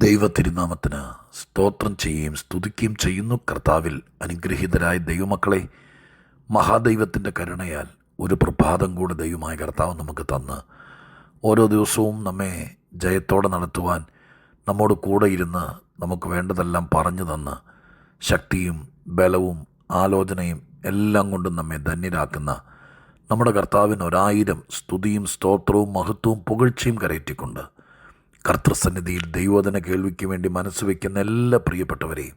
ദൈവത്തിരുനാമത്തിന് സ്തോത്രം ചെയ്യുകയും സ്തുതിക്കുകയും ചെയ്യുന്നു. കർത്താവിൽ അനുഗ്രഹീതരായ ദൈവമക്കളെ, മഹാദൈവത്തിൻ്റെ കരുണയാൽ ഒരു പ്രഭാതം കൂടെ ദൈവമായ കർത്താവ് നമുക്ക് തന്ന് ഓരോ ദിവസവും നമ്മെ ജയത്തോടെ നടത്തുവാൻ നമ്മോട് കൂടെ ഇരുന്ന് നമുക്ക് വേണ്ടതെല്ലാം പറഞ്ഞു തന്ന് ശക്തിയും ബലവും ആലോചനയും എല്ലാം കൊണ്ടും നമ്മെ ധന്യരാക്കുന്ന നമ്മുടെ കർത്താവിന് 1000 സ്തുതിയും സ്തോത്രവും മഹത്വവും പുകഴ്ചയും കരയറ്റിക്കൊണ്ട് കർത്തൃസന്നിധിയിൽ ദൈവവചന കേൾവിക്ക് വേണ്ടി മനസ്സ് വയ്ക്കുന്ന എല്ലാ പ്രിയപ്പെട്ടവരെയും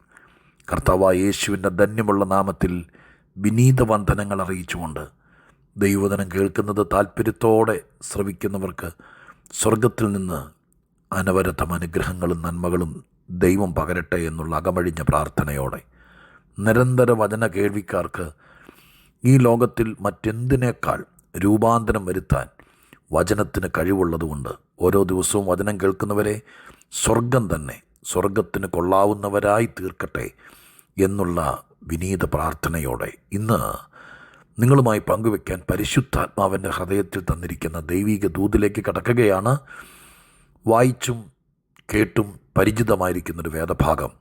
കർത്താവായ യേശുവിൻ്റെ ധന്യമുള്ള നാമത്തിൽ വിനീത വന്ദനങ്ങൾ അറിയിച്ചുകൊണ്ട് ദൈവവചനം കേൾക്കുന്നത് താല്പര്യത്തോടെ ശ്രവിക്കുന്നവർക്ക് സ്വർഗത്തിൽ നിന്ന് അനവരതം അനുഗ്രഹങ്ങളും നന്മകളും ദൈവം പകരട്ടെ എന്നുള്ള അകമഴിഞ്ഞ പ്രാർത്ഥനയോടെ നിരന്തര വചന കേൾവിക്കാർക്ക് ഈ ലോകത്തിൽ മറ്റെന്തിനേക്കാൾ രൂപാന്തരം വരുത്താൻ വചനത്തിന് കഴിവുള്ളതുകൊണ്ട് ഓരോ ദിവസവും വചനം കേൾക്കുന്നവരെ സ്വർഗം തന്നെ സ്വർഗത്തിന് കൊള്ളാവുന്നവരായി തീർക്കട്ടെ എന്നുള്ള വിനീത പ്രാർത്ഥനയോടെ ഇന്ന് നിങ്ങളുമായി പങ്കുവയ്ക്കാൻ പരിശുദ്ധാത്മാവിൻ്റെ ഹൃദയത്തിൽ തന്നിരിക്കുന്ന ദൈവിക ദൂതിലേക്ക് കടക്കുകയാണ്. വായിച്ചും കേട്ടും പരിചിതമായിരിക്കുന്നൊരു വേദഭാഗം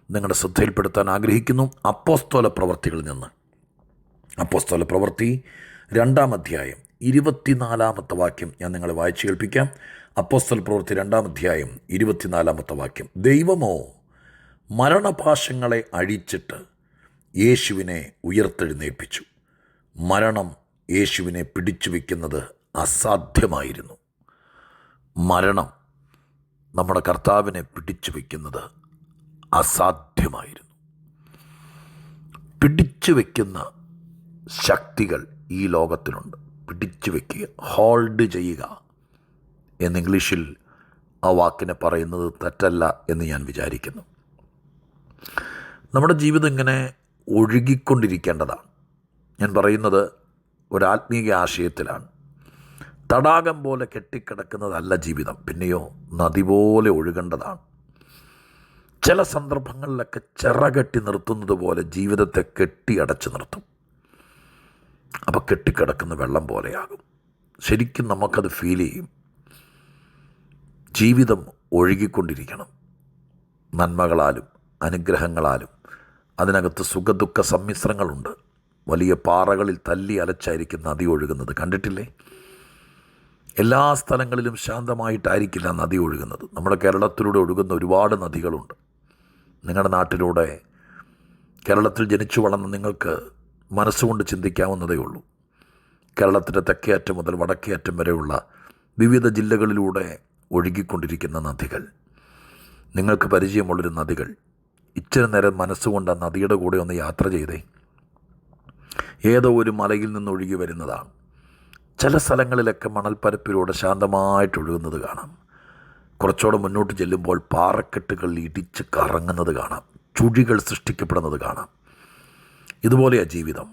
നിങ്ങളുടെ ശ്രദ്ധയിൽപ്പെടുത്താൻ ആഗ്രഹിക്കുന്നു. അപ്പോസ്തല പ്രവൃത്തികളിൽ നിന്ന് അപ്പോസ്തല പ്രവൃത്തി 2-ാം അധ്യായം 24-ാമത്തെ വാക്യം ഞാൻ നിങ്ങളെ വായിച്ചു കേൾപ്പിക്കാം. അപ്പോസ്തല പ്രവൃത്തി 2-ാം അധ്യായം 24-ാമത്തെ വാക്യം. ദൈവമോ മരണപാശങ്ങളെ അഴിച്ചിട്ട് യേശുവിനെ ഉയർത്തെഴുന്നേൽപ്പിച്ചു. മരണം യേശുവിനെ പിടിച്ചു വയ്ക്കുന്നത് അസാധ്യമായിരുന്നു. മരണം നമ്മുടെ കർത്താവിനെ പിടിച്ചു വയ്ക്കുന്നത് അസാധ്യമായിരുന്നു. പിടിച്ചു വയ്ക്കുന്ന ശക്തികൾ ഈ ലോകത്തിലുണ്ട്. പിടിച്ചു വയ്ക്കുക, ഹോൾഡ് ചെയ്യുക എന്ന് ഇംഗ്ലീഷിൽ ആ വാക്കിനെ പറയുന്നത് തെറ്റല്ല എന്ന് ഞാൻ വിചാരിക്കുന്നു. നമ്മുടെ ജീവിതം ഇങ്ങനെ ഒഴുകിക്കൊണ്ടിരിക്കേണ്ടതാണ്. ഞാൻ പറയുന്നത് ഒരാത്മീയ ആശയത്തിലാണ്. തടാകം പോലെ കെട്ടിക്കിടക്കുന്നതല്ല ജീവിതം, പിന്നെയോ നദി പോലെ ഒഴുകേണ്ടതാണ്. ചില സന്ദർഭങ്ങളിലൊക്കെ ചിറകെട്ടി നിർത്തുന്നത് പോലെ ജീവിതത്തെ കെട്ടിയടച്ച് നിർത്തും. അപ്പോൾ കെട്ടിക്കിടക്കുന്ന വെള്ളം പോലെയാകും. ശരിക്കും നമുക്കത് ഫീൽ ചെയ്യും. ജീവിതം ഒഴുകിക്കൊണ്ടിരിക്കണം, നന്മകളാലും അനുഗ്രഹങ്ങളാലും. അതിനകത്ത് സുഖദുഃഖ സമ്മിശ്രങ്ങളുണ്ട്. വലിയ പാറകളിൽ തല്ലി അലച്ചായിരിക്കും നദി ഒഴുകുന്നത്, കണ്ടിട്ടില്ലേ? എല്ലാ സ്ഥലങ്ങളിലും ശാന്തമായിട്ടായിരിക്കില്ല നദി ഒഴുകുന്നത്. നമ്മുടെ കേരളത്തിലൂടെ ഒഴുകുന്ന ഒരുപാട് നദികളുണ്ട്. നിങ്ങളുടെ നാട്ടിലൂടെ, കേരളത്തിൽ ജനിച്ചു വളർന്ന നിങ്ങൾക്ക് മനസ്സുകൊണ്ട് ചിന്തിക്കാവുന്നതേ ഉള്ളൂ. കേരളത്തിൻ്റെ തെക്കേ അറ്റം മുതൽ വടക്കേ അറ്റം വരെയുള്ള വിവിധ ജില്ലകളിലൂടെ ഒഴുകിക്കൊണ്ടിരിക്കുന്ന നദികൾ, നിങ്ങൾക്ക് പരിചയമുള്ളൊരു നദികൾ. ഇച്ചിരി നേരം മനസ്സുകൊണ്ട് ആ നദിയുടെ കൂടെ ഒന്ന് യാത്ര ചെയ്തേ. ഏതോ ഒരു മലയിൽ നിന്ന് ഒഴുകി വരുന്നതാണ്. ചില സ്ഥലങ്ങളിലൊക്കെ മണൽപ്പരപ്പിലൂടെ ശാന്തമായിട്ട് ഒഴുകുന്നത് കാണാം. കുറച്ചുകൂടെ മുന്നോട്ട് ചെല്ലുമ്പോൾ പാറക്കെട്ടുകൾ ഇടിച്ച് കറങ്ങുന്നത് കാണാം. ചുഴികൾ സൃഷ്ടിക്കപ്പെടുന്നത് കാണാം. ഇതുപോലെയാണ് ജീവിതം,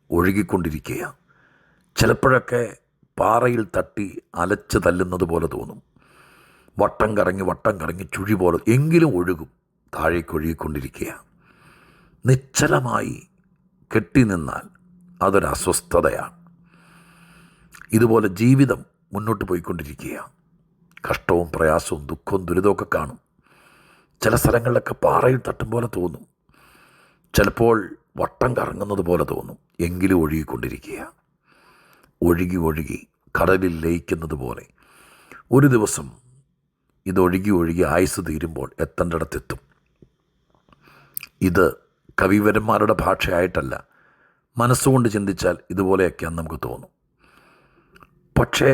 ഒഴുകിക്കൊണ്ടിരിക്കുക. ചിലപ്പോഴൊക്കെ പാറയിൽ തട്ടി അലച്ച് തല്ലുന്നത് പോലെ തോന്നും. വട്ടം കറങ്ങി ചുഴി പോലെ എങ്കിലും ഒഴുകും. താഴേക്ക് ഒഴുകിക്കൊണ്ടിരിക്കുക. നിശ്ചലമായി കെട്ടി നിന്നാൽ അതൊരു അസ്വസ്ഥതയാണ്. ഇതുപോലെ ജീവിതം മുന്നോട്ട് പോയിക്കൊണ്ടിരിക്കുക. കഷ്ടവും പ്രയാസവും ദുഃഖവും ദുരിതമൊക്കെ കാണും. ചില സ്ഥലങ്ങളിലൊക്കെ പാറയിൽ തട്ടും പോലെ തോന്നും. ചിലപ്പോൾ വട്ടം കറങ്ങുന്നത് പോലെ തോന്നും. എങ്കിലും ഒഴുകിക്കൊണ്ടിരിക്കുക. ഒഴുകി കടലിൽ ലയിക്കുന്നത് പോലെ ഒരു ദിവസം ഇതൊഴുകി ആയുസ് തീരുമ്പോൾ എത്തേണ്ടിടത്തെത്തും. ഇത് കവിവരന്മാരുടെ ഭാഷയായിട്ടല്ല, മനസ്സുകൊണ്ട് ചിന്തിച്ചാൽ ഇതുപോലെയൊക്കെയാന്ന് നമുക്ക് തോന്നും. പക്ഷേ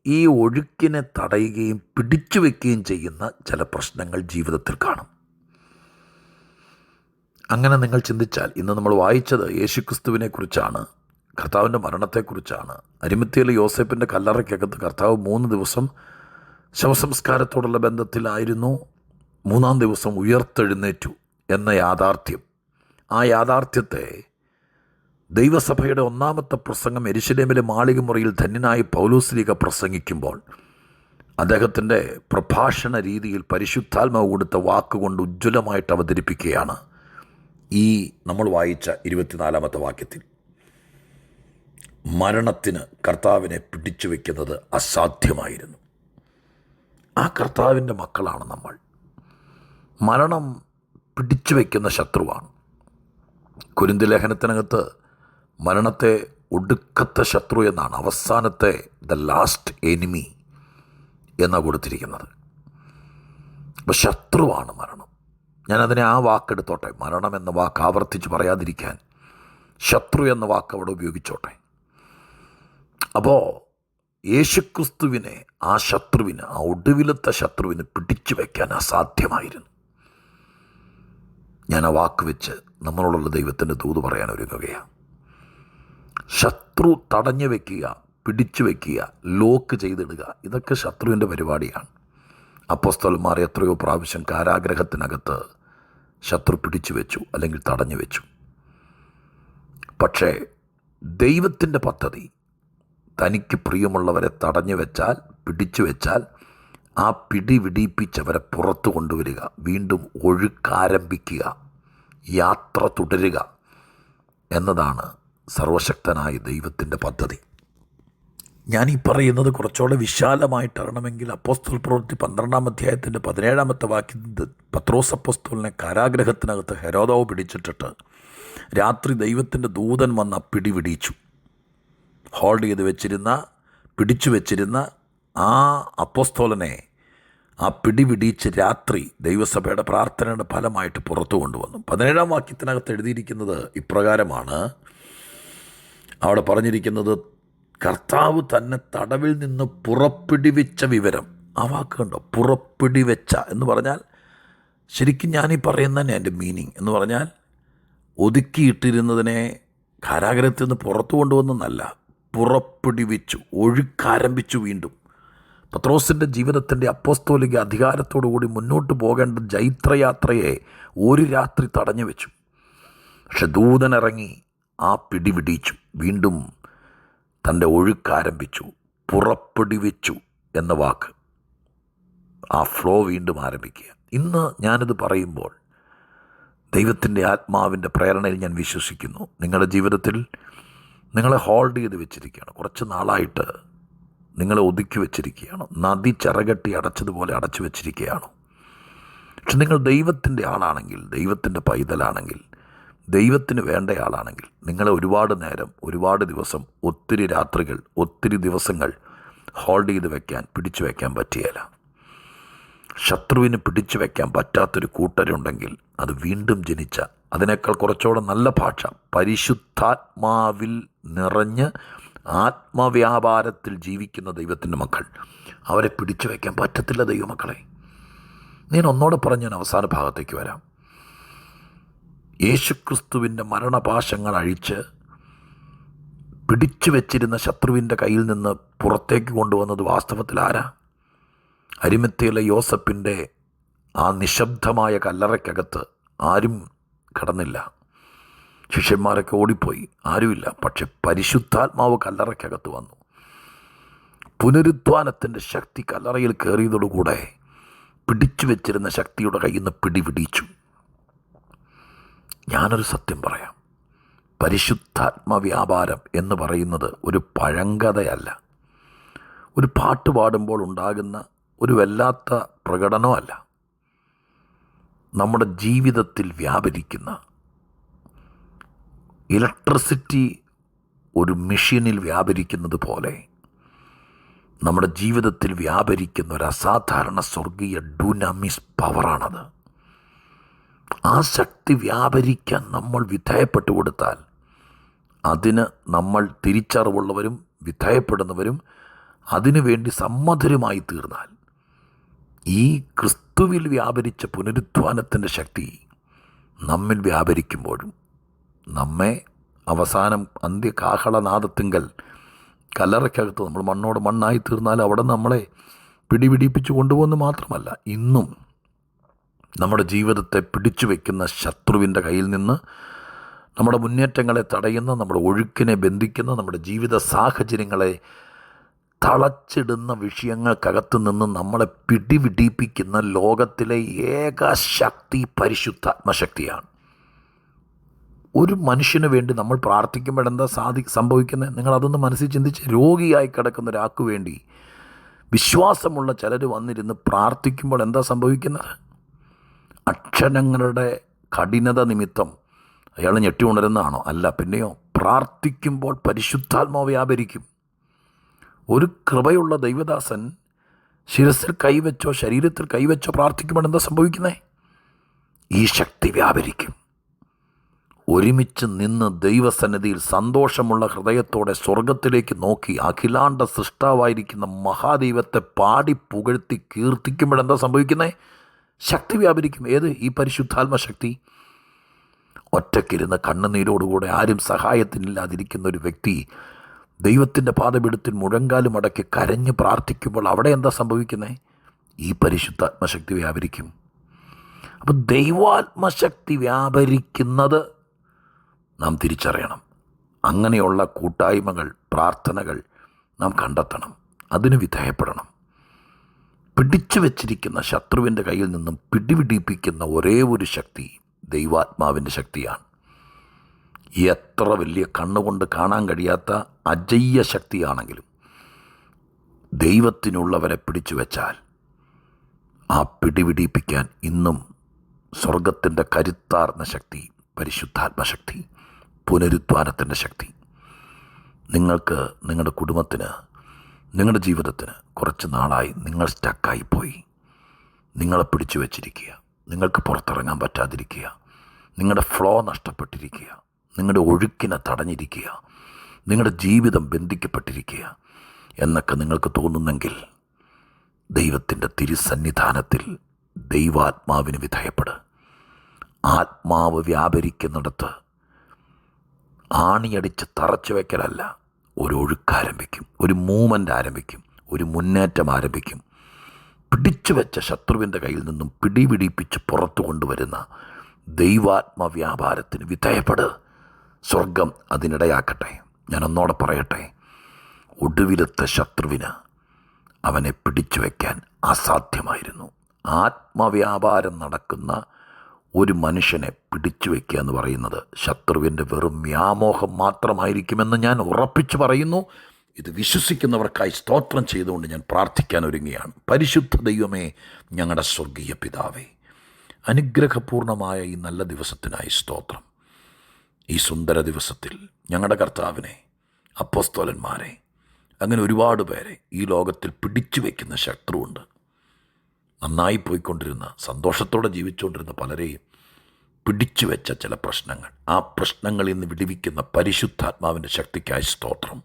ഈ ഒഴുക്കിനെ തടയുകയും പിടിച്ചു വയ്ക്കുകയും ചെയ്യുന്ന ചില പ്രശ്നങ്ങൾ ജീവിതത്തിൽ കാണും. അങ്ങനെ നിങ്ങൾ ചിന്തിച്ചാൽ, ഇന്ന് നമ്മൾ വായിച്ചത് യേശുക്രിസ്തുവിനെ കുറിച്ചാണ്, കർത്താവിൻ്റെ മരണത്തെക്കുറിച്ചാണ്. അരിമത്യയിലെ യോസേപ്പിൻ്റെ കല്ലറയ്ക്കകത്ത് കർത്താവ് 3 ദിവസം ശവസംസ്കാരത്തോടുള്ള ബന്ധത്തിലായിരുന്നു. 3-ാം ദിവസം ഉയർത്തെഴുന്നേറ്റു എന്ന യാഥാർത്ഥ്യം. ആ യാഥാർത്ഥ്യത്തെ ദൈവസഭയുടെ 1-ാമത്തെ പ്രസംഗം യെരുശലേമിലെ മാളികമുറിയിൽ ധന്യനായ പൗലോസ്ലീഹ പ്രസംഗിക്കുമ്പോൾ അദ്ദേഹത്തിൻ്റെ പ്രഭാഷണ രീതിയിൽ പരിശുദ്ധാത്മാവ് കൊടുത്ത വാക്കുകൊണ്ട് ഉജ്ജ്വലമായിട്ട് അവതരിപ്പിക്കുകയാണ്. ഈ നമ്മൾ വായിച്ച 24-ാമത്തെ വാക്യത്തിൽ മരണത്തിന് കർത്താവിനെ പിടിച്ചു വയ്ക്കുന്നത് അസാധ്യമായിരുന്നു. ആ കർത്താവിൻ്റെ മക്കളാണ് നമ്മൾ. മരണം പിടിച്ചു വയ്ക്കുന്ന ശത്രുവാണ്. കൊരിന്ത്യ ലേഖനത്തിനകത്ത് മരണത്തെ ഒടുക്കത്തെ ശത്രു എന്നാണ്, അവസാനത്തെ ദ ലാസ്റ്റ് എനിമി എന്നാണ് കൊടുത്തിരിക്കുന്നത്. അപ്പോൾ ശത്രുവാണ് മരണം. ഞാനതിനെ ആ വാക്കെടുത്തോട്ടെ, മരണം എന്ന വാക്ക് ആവർത്തിച്ച് പറയാതിരിക്കാൻ ശത്രു എന്ന വാക്ക് അവിടെ ഉപയോഗിച്ചോട്ടെ. അപ്പോൾ യേശുക്രിസ്തുവിനെ ആ ശത്രുവിന്, ആ ഒടുവിലത്തെ ശത്രുവിന് പിടിച്ചു വയ്ക്കാൻ അസാധ്യമായിരുന്നു. ഞാൻ ആ വാക്ക് വെച്ച് നമ്മളോടുള്ള ദൈവത്തിൻ്റെ ദൂത് പറയാൻ ഒരുങ്ങുകയാണ്. ശത്രു തടഞ്ഞു വയ്ക്കുക, പിടിച്ചു വയ്ക്കുക, ലോക്ക് ചെയ്തിടുക, ഇതൊക്കെ ശത്രുവിൻ്റെ പരിപാടിയാണ്. അപ്പോസ്തലന്മാർ എത്രയോ പ്രാവശ്യം കാരാഗ്രഹത്തിനകത്ത് ശത്രു പിടിച്ചു വെച്ചു, അല്ലെങ്കിൽ തടഞ്ഞു വെച്ചു. പക്ഷേ ദൈവത്തിൻ്റെ പദ്ധതി തനിക്ക് പ്രിയമുള്ളവരെ തടഞ്ഞു വെച്ചാൽ, പിടിച്ചു വെച്ചാൽ, ആ പിടി വിടിപ്പിച്ചവരെ പുറത്തു കൊണ്ടുവരിക, വീണ്ടും ഒഴുക്കാരംഭിക്കുക, യാത്ര തുടരുക എന്നതാണ് സർവശക്തനായ ദൈവത്തിൻ്റെ പദ്ധതി. ഞാനീ പറയുന്നത് കുറച്ചുകൂടെ വിശാലമായിട്ടിറങ്ങണമെങ്കിൽ അപ്പോസ്തല പ്രവൃത്തി 12-ാം അധ്യായത്തിൻ്റെ 17-ാമത്തെ വാക്യത്തിൽ പത്രോസ് അപ്പോസ്തലനെ കാരാഗ്രഹത്തിനകത്ത് ഹെരോദാവ് പിടിച്ചിട്ടിട്ട് രാത്രി ദൈവത്തിൻ്റെ ദൂതൻ വന്ന് ആ പിടി വിടിച്ചു. ഹോൾഡ് ചെയ്ത് വെച്ചിരുന്ന, പിടിച്ചു വെച്ചിരുന്ന ആ അപ്പോസ്തലനെ ആ പിടി വിടിച്ച് രാത്രി ദൈവസഭയുടെ പ്രാർത്ഥനയുടെ ഫലമായിട്ട് പുറത്തു കൊണ്ടുവന്നു. 17-ാം വാക്യത്തിനകത്ത് എഴുതിയിരിക്കുന്നത് ഇപ്രകാരമാണ്. അവിടെ പറഞ്ഞിരിക്കുന്നത്, കർത്താവ് തന്നെ തടവിൽ നിന്ന് പുറപ്പിടിവെച്ച വിവരം. ആ വാക്ക് കണ്ടോ, പുറപ്പിടിവെച്ച എന്ന് പറഞ്ഞാൽ, ശരിക്കും ഞാനീ പറയുന്നതന്നെ എൻ്റെ മീനിങ് എന്ന് പറഞ്ഞാൽ, ഒതുക്കിയിട്ടിരുന്നതിനെ കാരാഗ്രഹത്തിൽ നിന്ന് പുറത്തു കൊണ്ടുവന്നല്ല, പുറപ്പിടിവെച്ചു, ഒഴുക്കാരംഭിച്ചു. വീണ്ടും പത്രോസിൻ്റെ ജീവിതത്തിൻ്റെ അപ്പോസ്തോലിക അധികാരത്തോടുകൂടി മുന്നോട്ട് പോകേണ്ട ജൈത്രയാത്രയെ ഒരു രാത്രി തടഞ്ഞു വെച്ചു. പക്ഷെ ദൂതനിറങ്ങി ആ പിടി വിടിച്ചു, വീണ്ടും തൻ്റെ ഒഴുക്കാരംഭിച്ചു. പുറപ്പെടുവിച്ചു എന്ന വാക്ക്, ആ ഫ്ലോ വീണ്ടും ആരംഭിക്കുക. ഇന്ന് ഞാനിത് പറയുമ്പോൾ ദൈവത്തിൻ്റെ ആത്മാവിൻ്റെ പ്രേരണയിൽ ഞാൻ വിശ്വസിക്കുന്നു. നിങ്ങളുടെ ജീവിതത്തിൽ നിങ്ങളെ ഹോൾഡ് ചെയ്ത് വെച്ചിരിക്കുകയാണ്, കുറച്ച് നാളായിട്ട് നിങ്ങളെ ഒതുക്കി വെച്ചിരിക്കുകയാണ്, നദി ചിറകട്ടി അടച്ചതുപോലെ അടച്ചു വെച്ചിരിക്കുകയാണ്. പക്ഷെ നിങ്ങൾ ദൈവത്തിൻ്റെ ആളാണെങ്കിൽ, ദൈവത്തിൻ്റെ പൈതലാണെങ്കിൽ, ദൈവത്തിന് വേണ്ടയാളാണെങ്കിൽ നിങ്ങളെ ഒരുപാട് നേരം, ഒരുപാട് ദിവസം, ഒത്തിരി രാത്രികൾ, ഒത്തിരി ദിവസങ്ങൾ ഹോൾഡ് ചെയ്ത് വയ്ക്കാൻ, പിടിച്ചു വയ്ക്കാൻ പറ്റുകയില്ല. ശത്രുവിന് പിടിച്ചു വയ്ക്കാൻ പറ്റാത്തൊരു കൂട്ടരുണ്ടെങ്കിൽ അത് വീണ്ടും ജനിച്ച, അതിനേക്കാൾ കുറച്ചുകൂടെ നല്ല ഭാഷ, പരിശുദ്ധാത്മാവിൽ നിറഞ്ഞ് ആത്മവ്യാപാരത്തിൽ ജീവിക്കുന്ന ദൈവത്തിൻ്റെ മക്കൾ, അവരെ പിടിച്ചു വയ്ക്കാൻ പറ്റത്തില്ല ദൈവമക്കളെ. ഞാൻ ഒന്നോടെ പറഞ്ഞ് ഞാൻ അവസാന ഭാഗത്തേക്ക് വരാം. യേശുക്രിസ്തുവിൻ്റെ മരണപാശങ്ങൾ അഴിച്ച് പിടിച്ചു വെച്ചിരുന്ന ശത്രുവിൻ്റെ കയ്യിൽ നിന്ന് പുറത്തേക്ക് കൊണ്ടുവന്നത് വാസ്തവത്തിൽ ആരാ? അരിമത്തയിലെ യോസഫിൻ്റെ ആ നിശബ്ദമായ കല്ലറയ്ക്കകത്ത് ആരും കടന്നില്ല. ശിഷ്യന്മാരൊക്കെ ഓടിപ്പോയി, ആരുമില്ല. പക്ഷെ പരിശുദ്ധാത്മാവ് കല്ലറയ്ക്കകത്ത് വന്നു. പുനരുദ്ധാനത്തിൻ്റെ ശക്തി കല്ലറയിൽ കയറിയതോടുകൂടെ പിടിച്ചു വെച്ചിരുന്ന ശക്തിയുടെ കയ്യിൽ നിന്ന് പിടിപിടിച്ചു. ഞാനൊരു സത്യം പറയാം, പരിശുദ്ധാത്മ വ്യാപാരം എന്ന് പറയുന്നത് ഒരു പഴങ്കഥയല്ല, ഒരു പാട്ട് പാടുമ്പോൾ ഉണ്ടാകുന്ന ഒരു വല്ലാത്ത പ്രകടനമല്ല. നമ്മുടെ ജീവിതത്തിൽ വ്യാപരിക്കുന്ന ഇലക്ട്രിസിറ്റി ഒരു മെഷീനിൽ വ്യാപരിക്കുന്നത് പോലെ നമ്മുടെ ജീവിതത്തിൽ വ്യാപരിക്കുന്ന ഒരു അസാധാരണ സ്വർഗീയ ഡുനാമിസ് പവറാണത്. ആ ശക്തി വ്യാപരിക്കാൻ നമ്മൾ വിധേയപ്പെട്ടു കൊടുത്താൽ, അതിന് നമ്മൾ തിരിച്ചറിവുള്ളവരും വിധേയപ്പെടുന്നവരും അതിനു വേണ്ടി സമ്മതരുമായി തീർന്നാൽ, ഈ ക്രിസ്തുവിൽ വ്യാപരിച്ച പുനരുദ്ധാനത്തിൻ്റെ ശക്തി നമ്മിൽ വ്യാപരിക്കുമ്പോഴും നമ്മെ അവസാനം അന്ത്യകാഹളനാദത്തിങ്കൽ കല്ലറയ്ക്കകത്ത് നമ്മൾ മണ്ണോട് മണ്ണായി തീർന്നാൽ അവിടെ നമ്മളെ പിടിപിടിപ്പിച്ച് കൊണ്ടുപോകുന്നു മാത്രമല്ല, ഇന്നും നമ്മുടെ ജീവിതത്തെ പിടിച്ചു വയ്ക്കുന്ന ശത്രുവിൻ്റെ കയ്യിൽ നിന്ന് നമ്മുടെ മുന്നേറ്റങ്ങളെ തടയുന്ന, നമ്മുടെ ഒഴുക്കിനെ ബന്ധിക്കുന്ന, നമ്മുടെ ജീവിത സാഹചര്യങ്ങളെ തളച്ചിടുന്ന വിഷയങ്ങൾക്കകത്ത് നിന്ന് നമ്മളെ പിടിപിടിപ്പിക്കുന്ന ലോകത്തിലെ ഏക ശക്തി പരിശുദ്ധാത്മശക്തിയാണ്. ഒരു മനുഷ്യന് വേണ്ടി നമ്മൾ പ്രാർത്ഥിക്കുമ്പോൾ എന്താ സംഭവിക്കുന്നത്? നിങ്ങളതൊന്ന് മനസ്സിൽ ചിന്തിച്ച്. രോഗിയായി കിടക്കുന്ന ഒരാൾക്ക് വേണ്ടി വിശ്വാസമുള്ള ചിലർ വന്നിരുന്ന് പ്രാർത്ഥിക്കുമ്പോൾ എന്താ സംഭവിക്കുന്നത്? അക്ഷരങ്ങളുടെ കഠിനത നിമിത്തം അയാൾ ഞെട്ടി ഉണരുന്നതാണോ? അല്ല. പിന്നെയോ, പ്രാർത്ഥിക്കുമ്പോൾ പരിശുദ്ധാത്മാവ് വ്യാപരിക്കും. ഒരു കൃപയുള്ള ദൈവദാസൻ ശിരസിൽ കൈവച്ചോ ശരീരത്തിൽ കൈവച്ചോ പ്രാർത്ഥിക്കുമ്പോൾ എന്താ സംഭവിക്കുന്നത്? ഈ ശക്തി വ്യാപരിക്കും. ഒരുമിച്ച് നിന്ന് ദൈവസന്നിധിയിൽ സന്തോഷമുള്ള ഹൃദയത്തോടെ സ്വർഗത്തിലേക്ക് നോക്കി അഖിലാണ്ട സൃഷ്ടാവായിരിക്കുന്ന മഹാദൈവത്തെ പാടി പുകഴ്ത്തി കീർത്തിക്കുമ്പോഴെന്താ സംഭവിക്കുന്നത്? ശക്തി വ്യാപരിക്കും. ഏത്? ഈ പരിശുദ്ധാത്മ ശക്തി. ഒറ്റയ്ക്കിരുന്ന് കണ്ണുനീരോടുകൂടെ ആരും സഹായത്തിനില്ലാതിരിക്കുന്ന ഒരു വ്യക്തി ദൈവത്തിൻ്റെ പാദപീഠത്തിൽ മുഴങ്കാലും അടക്കി കരഞ്ഞ് പ്രാർത്ഥിക്കുമ്പോൾ അവിടെ എന്താ സംഭവിക്കുന്നത്? ഈ പരിശുദ്ധാത്മശക്തി വ്യാപരിക്കും. അപ്പോൾ ദൈവാത്മശക്തി വ്യാപരിക്കുന്നത് നാം തിരിച്ചറിയണം. അങ്ങനെയുള്ള കൂട്ടായ്മകൾ, പ്രാർത്ഥനകൾ നാം കണ്ടെത്തണം. അതിന് വിധേയപ്പെടണം. പിടിച്ചു വച്ചിരിക്കുന്ന ശത്രുവിൻ്റെ കയ്യിൽ നിന്നും പിടിപിടിപ്പിക്കുന്ന ഒരേ ഒരു ശക്തി ദൈവാത്മാവിൻ്റെ ശക്തിയാണ്. എത്ര വലിയ കണ്ണുകൊണ്ട് കാണാൻ കഴിയാത്ത അജയ്യ ശക്തിയാണെങ്കിലും ദൈവത്തിനുള്ളവരെ പിടിച്ചു വച്ചാൽ ആ പിടിപിടിപ്പിക്കാൻ ഇന്നും സ്വർഗത്തിൻ്റെ കരുത്താർന്ന ശക്തി, പരിശുദ്ധാത്മശക്തി, പുനരുദ്ധാനത്തിൻ്റെ ശക്തി നിങ്ങൾക്ക്, നിങ്ങളുടെ കുടുംബത്തിന്, നിങ്ങളുടെ ജീവിതത്തിന് കുറച്ച് നാളായി നിങ്ങൾ സ്റ്റക്കായിപ്പോയി. നിങ്ങളെ പിടിച്ചു വച്ചിരിക്കുക. നിങ്ങൾക്ക് പുറത്തിറങ്ങാൻ പറ്റാതിരിക്കുക. നിങ്ങളുടെ ഫ്ലോ നഷ്ടപ്പെട്ടിരിക്കുക. നിങ്ങളുടെ ഒഴുക്കിനെ തടഞ്ഞിരിക്കുക. നിങ്ങളുടെ ജീവിതം ബന്ധിക്കപ്പെട്ടിരിക്കുക എന്നൊക്കെ നിങ്ങൾക്ക് തോന്നുന്നെങ്കിൽ ദൈവത്തിൻ്റെ തിരുസന്നിധാനത്തിൽ ദൈവാത്മാവിന് വിധേയപ്പെടുക. ആത്മാവ് വ്യാപരിക്കുന്നിടത്ത് ആണിയടിച്ച് തറച്ചു വയ്ക്കലല്ല, ഒരു ഒഴുക്കാരംഭിക്കും, ഒരു മൂവ്മെൻ്റ് ആരംഭിക്കും, ഒരു മുന്നേറ്റം ആരംഭിക്കും. പിടിച്ചു വെച്ച ശത്രുവിൻ്റെ കയ്യിൽ നിന്നും പിടിപിടിപ്പിച്ച് പുറത്തു കൊണ്ടുവരുന്ന ദൈവാത്മവ്യാപാരത്തിന് വിധേയപ്പെടുക. സ്വർഗം അതിനിടയാക്കട്ടെ. ഞാനൊന്നോടെ പറയട്ടെ, ഒടുവിലത്തെ ശത്രുവിന് അവനെ പിടിച്ചു വയ്ക്കാൻ അസാധ്യമായിരുന്നു. ആത്മവ്യാപാരം നടക്കുന്ന ഒരു മനുഷ്യനെ പിടിച്ചു വയ്ക്കുക എന്ന് പറയുന്നത് ശത്രുവിൻ്റെ വെറും വ്യാമോഹം മാത്രമായിരിക്കുമെന്ന് ഞാൻ ഉറപ്പിച്ചു പറയുന്നു. ഇത് വിശ്വസിക്കുന്നവർക്കായി സ്തോത്രം ചെയ്തുകൊണ്ട് ഞാൻ പ്രാർത്ഥിക്കാൻ ഒരുങ്ങുകയാണ്. പരിശുദ്ധ ദൈവമേ, ഞങ്ങളുടെ സ്വർഗീയ പിതാവേ, അനുഗ്രഹപൂർണമായ ഈ നല്ല ദിവസത്തിനായി സ്തോത്രം. ഈ സുന്ദര ദിവസത്തിൽ ഞങ്ങളുടെ കർത്താവിനെ, അപ്പോസ്തലന്മാരെ, അങ്ങനെ ഒരുപാട് പേരെ ഈ ലോകത്തിൽ പിടിച്ചു വയ്ക്കുന്ന ശത്രുവുണ്ട്. നന്നായി പോയിക്കൊണ്ടിരുന്ന, സന്തോഷത്തോടെ ജീവിച്ചുകൊണ്ടിരുന്ന പലരെയും പിടിച്ചു വെച്ച ചില പ്രശ്നങ്ങൾ, ആ പ്രശ്നങ്ങളിൽ നിന്ന് വിടുവിക്കുന്ന പരിശുദ്ധാത്മാവിൻ്റെ ശക്തിക്കായി സ്തോത്രം.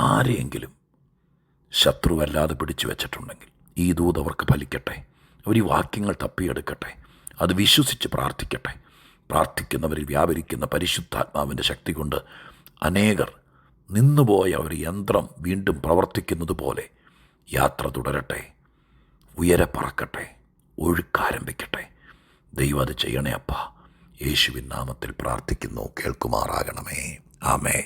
ആരെയെങ്കിലും ശത്രുവല്ലാതെ പിടിച്ചു വെച്ചിട്ടുണ്ടെങ്കിൽ ഈ ദൂത് അവർക്ക് ഫലിക്കട്ടെ. അവർ ഈ വാക്യങ്ങൾ തപ്പിയെടുക്കട്ടെ. അത് വിശ്വസിച്ച് പ്രാർത്ഥിക്കട്ടെ. പ്രാർത്ഥിക്കുന്നവരിൽ വ്യാപരിക്കുന്ന പരിശുദ്ധാത്മാവിൻ്റെ ശക്തി കൊണ്ട് അനേകർ നിന്നുപോയ ഒരു യന്ത്രം വീണ്ടും പ്രവർത്തിക്കുന്നത് പോലെ യാത്ര തുടരട്ടെ, ഉയരെ പറക്കട്ടെ, ഒഴുക്കാരംഭിക്കട്ടെ. ദൈവം അത് ചെയ്യണേ അപ്പാ. യേശുവിൻ നാമത്തിൽ പ്രാർത്ഥിക്കുന്നു, കേൾക്കുമാറാകണമേ. ആമേൻ.